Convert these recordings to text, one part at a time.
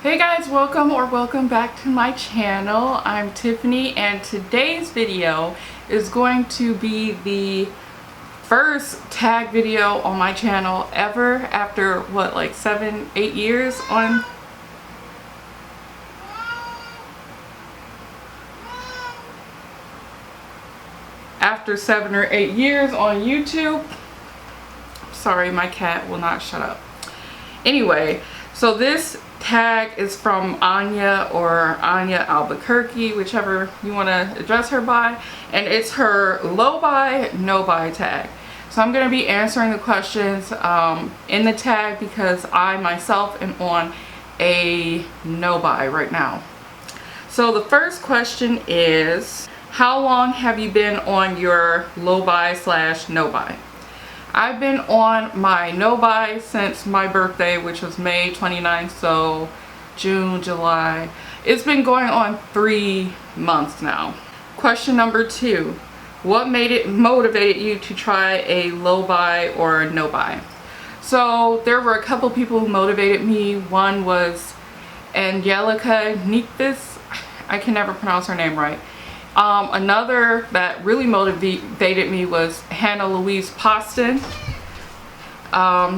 Hey guys, welcome back to my channel. I'm Tiffany and today's video is going to be the first tag video on my channel ever after what, like 7-8 years on after 7 or 8 years on YouTube. Sorry, my cat will not shut up. Anyway, so this tag is from Anya or Anya Albuquerque, whichever you want to address her by, and it's her low buy, no buy tag. So I'm going to be answering the questions in the tag because I myself am on a no buy right now. So the first question is, how long have you been on your low buy / no buy? I've been on my no buy since my birthday, which was May 29th, so June, July. It's been going on 3 months now. Question number 2, what motivated you to try a low buy or a no buy? So there were a couple people who motivated me. One was Angelica Nikvis. I can never pronounce her name right. Another that really motivated me was Hannah Louise Poston.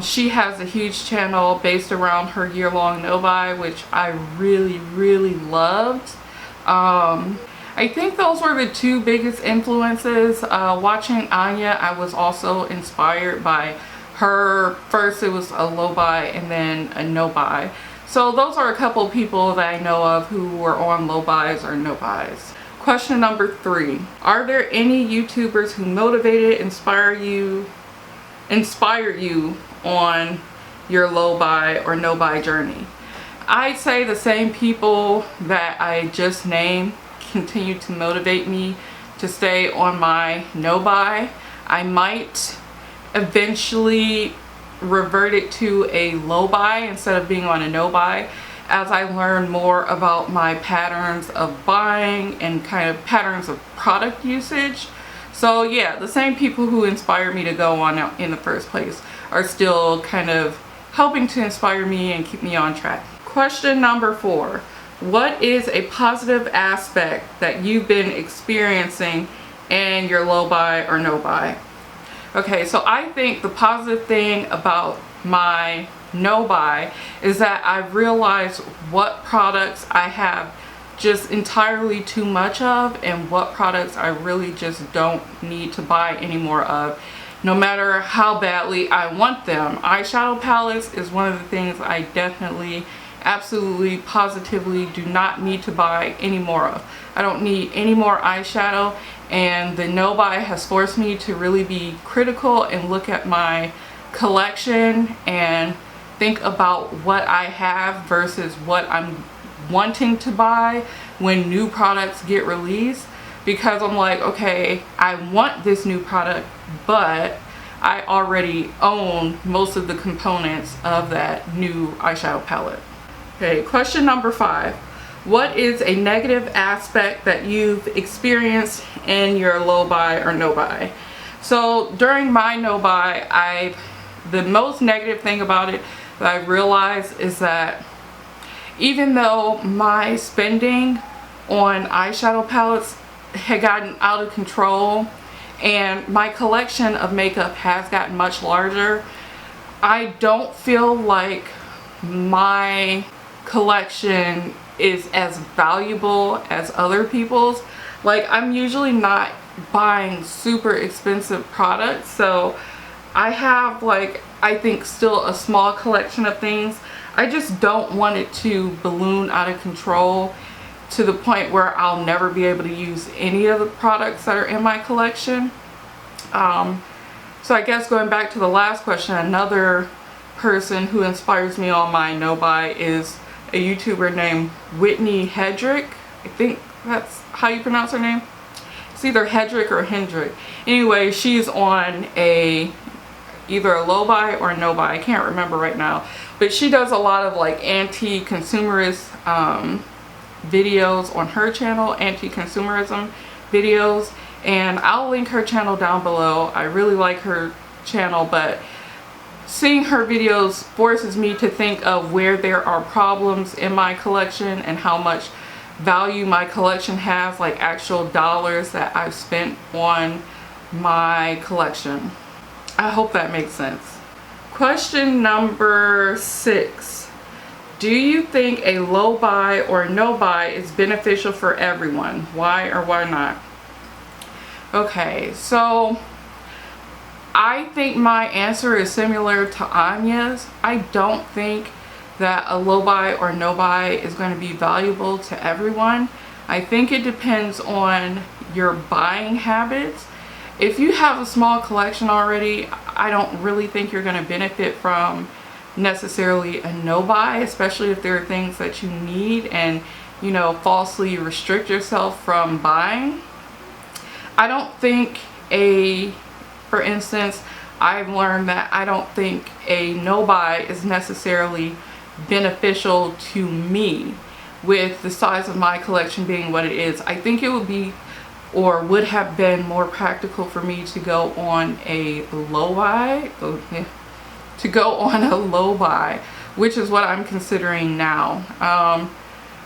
She has a huge channel based around her year-long no buy, which I really loved. I think those were the 2 biggest influences. Watching Anya, I was also inspired by her. First it was a low buy and then a no buy. So those are a couple of people that I know of who were on low buys or no buys. Question number 3. Are there any YouTubers who motivated, inspire you on your low buy or no buy journey? I'd say the same people that I just named continue to motivate me to stay on my no buy. I might eventually revert it to a low buy instead of being on a no buy, as I learn more about my patterns of buying and kind of patterns of product usage. So yeah, the same people who inspired me to go on in the first place are still kind of helping to inspire me and keep me on track. Question number 4. What is a positive aspect that you've been experiencing in your low buy or no buy? Okay, so I think the positive thing about my no buy is that I've realized what products I have just entirely too much of and what products I really just don't need to buy any more of, no matter how badly I want them. Eyeshadow palettes is one of the things I definitely, absolutely, positively do not need to buy any more of. I don't need any more eyeshadow, and the no buy has forced me to really be critical and look at my collection and think about what I have versus what I'm wanting to buy when new products get released, because I'm like, okay, I want this new product, but I already own most of the components of that new eyeshadow palette. Okay, question number 5. What is a negative aspect that you've experienced in your low buy or no buy? So during my no buy, the most negative thing about it that I realized is that even though my spending on eyeshadow palettes had gotten out of control and my collection of makeup has gotten much larger, I don't feel like my collection is as valuable as other people's. Like, I'm usually not buying super expensive products, so I have, like, I think still a small collection of things. I just don't want it to balloon out of control to the point where I'll never be able to use any of the products that are in my collection. So I guess going back to the last question, another person who inspires me on my no buy is a YouTuber named Whitney Hedrick. I think that's how you pronounce her name. It's either Hedrick or Hendrick. Anyway, she's on either a low buy or a no buy. I can't remember right now. But she does a lot of like anti-consumerist videos on her channel, anti-consumerism videos. And I'll link her channel down below. I really like her channel, but seeing her videos forces me to think of where there are problems in my collection and how much value my collection has, like actual dollars that I've spent on my collection. I hope that makes sense. Question number 6. Do you think a low buy or no buy is beneficial for everyone? Why or why not? Okay, so I think my answer is similar to Anya's. I don't think that a low buy or no buy is going to be valuable to everyone. I think it depends on your buying habits. If you have a small collection already, I don't really think you're going to benefit from necessarily a no buy, especially if there are things that you need and, you know, falsely restrict yourself from buying. I don't think for instance, I've learned that I don't think a no buy is necessarily beneficial to me with the size of my collection being what it is. I think it would be or would have been more practical for me to go on a low buy, which is what I'm considering now,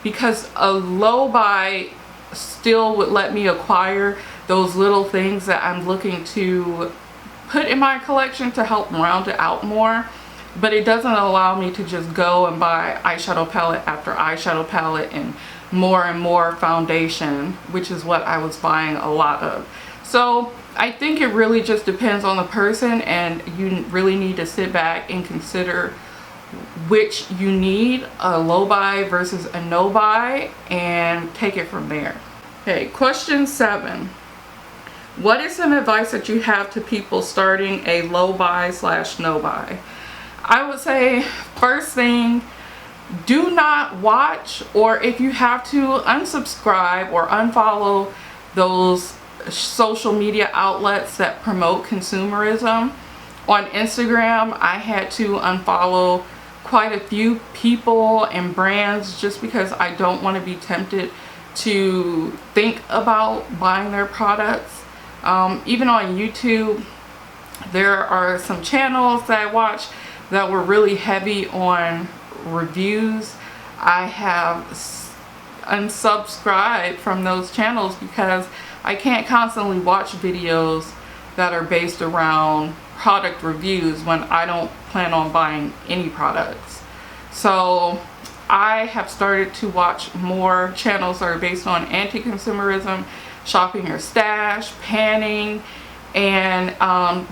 because a low buy still would let me acquire those little things that I'm looking to put in my collection to help round it out more, but it doesn't allow me to just go and buy eyeshadow palette after eyeshadow palette and more foundation, which is what I was buying a lot of. So I think it really just depends on the person, and you really need to sit back and consider which you need, a low buy versus a no buy, and take it from there. Okay, question 7. What is some advice that you have to people starting a low buy / no buy? I would say, first thing, do not watch, or if you have to, unsubscribe or unfollow those social media outlets that promote consumerism. On Instagram, I had to unfollow quite a few people and brands just because I don't want to be tempted to think about buying their products. Even on YouTube, there are some channels that I watch that were really heavy on reviews. I have unsubscribed from those channels because I can't constantly watch videos that are based around product reviews when I don't plan on buying any products. So I have started to watch more channels that are based on anti-consumerism, shopping your stash, panning, and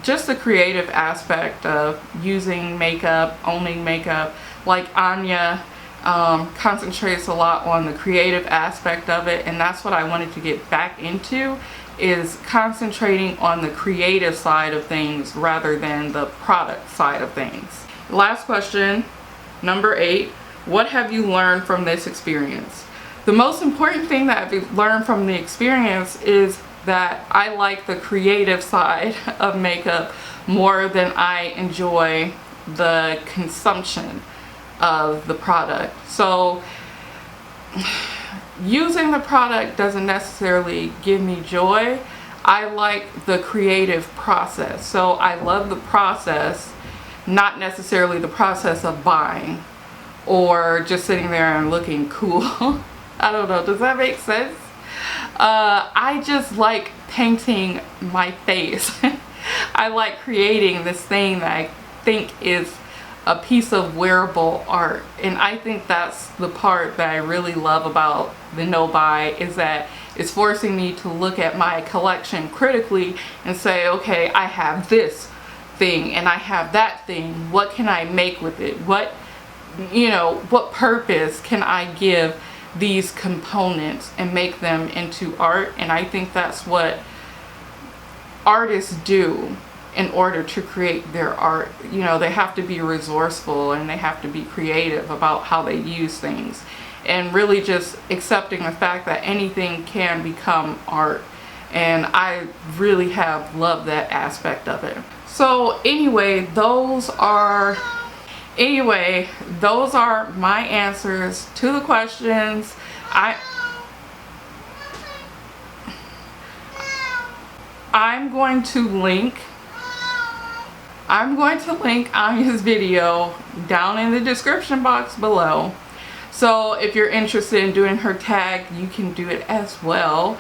just the creative aspect of using makeup, owning makeup. Like Anya concentrates a lot on the creative aspect of it, and that's what I wanted to get back into, is concentrating on the creative side of things rather than the product side of things. Last question, number 8. What have you learned from this experience? The most important thing that I've learned from the experience is that I like the creative side of makeup more than I enjoy the consumption of the product. So using the product doesn't necessarily give me joy. I like the creative process. So I love the process, not necessarily the process of buying or just sitting there and looking cool. I don't know, does that make sense? I just like painting my face. I like creating this thing that I think is a piece of wearable art, and I think that's the part that I really love about the no buy, is that it's forcing me to look at my collection critically and say, okay, I have this thing and I have that thing, what can I make with it? What purpose can I give these components and make them into art? And I think that's what artists do in order to create their art. You know, they have to be resourceful and they have to be creative about how they use things, and really just accepting the fact that anything can become art. And I really have loved that aspect of it. So anyway, those are my answers to the questions. I'm going to link I'm going to link Anya's video down in the description box below. So if you're interested in doing her tag, you can do it as well.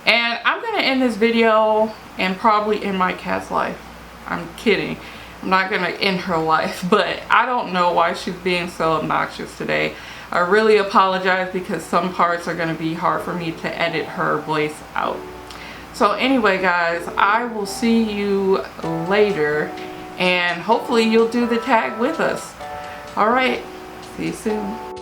And I'm going to end this video and probably end my cat's life. I'm kidding. I'm not going to end her life, but I don't know why she's being so obnoxious today. I really apologize because some parts are going to be hard for me to edit her voice out. So anyway guys, I will see you later and hopefully you'll do the tag with us. Alright, see you soon.